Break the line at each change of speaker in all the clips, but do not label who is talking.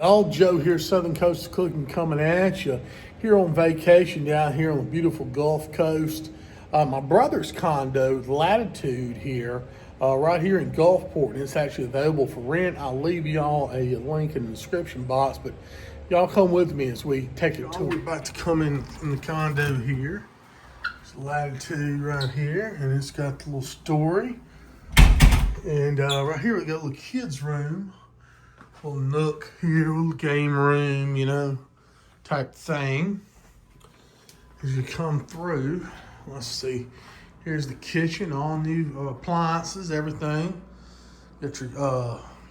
Old Joe here, Southern Coast Cooking, coming at you here on vacation down here on the beautiful Gulf Coast. My brother's condo, Latitude, here, right here in Gulfport, and it's actually available for rent. I'll leave y'all a link in the description box, but y'all come with me as we take a tour. We're about to come in the condo here. It's Latitude right here, and it's got the little story. And right here we got a little kids' room. Little nook here, little game room, you know, type thing. As you come through, let's see, here's the kitchen, all new appliances, everything. Got your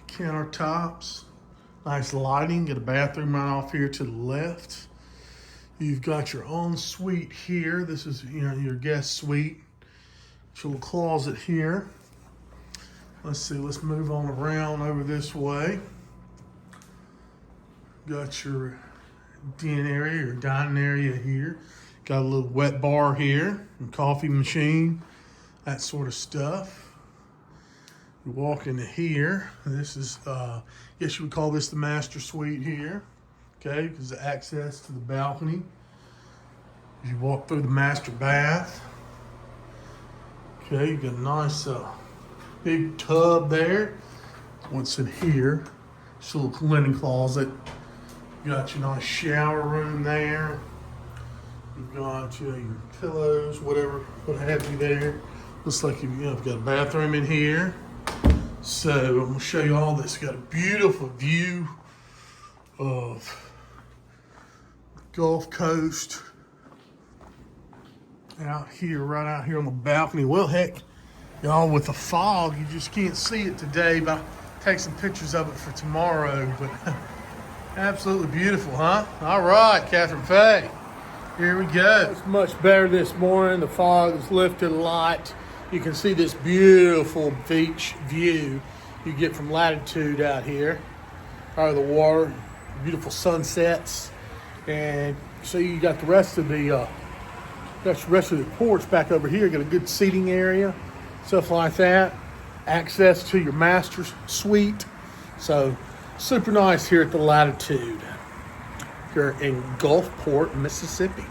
countertops, nice lighting. Got a bathroom right off here to the left. You've got your own suite here. This is, you know, your guest suite. Got your little closet here. Let's see, let's move on around over this way. Got your den area or dining area here. Got a little wet bar here, and coffee machine, that sort of stuff. You walk into here. This is, I guess you would call this the master suite here. Okay, because the access to the balcony. You walk through the master bath. Okay, you got a nice big tub there. What's in here? Just a little linen closet. You got your nice shower room there. You've got your pillows, whatever, what have you there. Looks like you've got a bathroom in here. So I'm gonna show you all this. Got a beautiful view of Gulf Coast out here, right out here on the balcony. Well, heck, y'all, with the fog, you just can't see it today, but I'll take some pictures of it for tomorrow. But absolutely beautiful, huh? All right, Catherine Faye. Here we go. It's much better this morning. The fog has lifted a lot. You can see this beautiful beach view you get from Latitude out here. Out of the water, beautiful sunsets. And so you got the rest of the porch back over here. You got a good seating area, stuff like that. Access to your master suite. So super nice here at the Latitude here in Gulfport, Mississippi.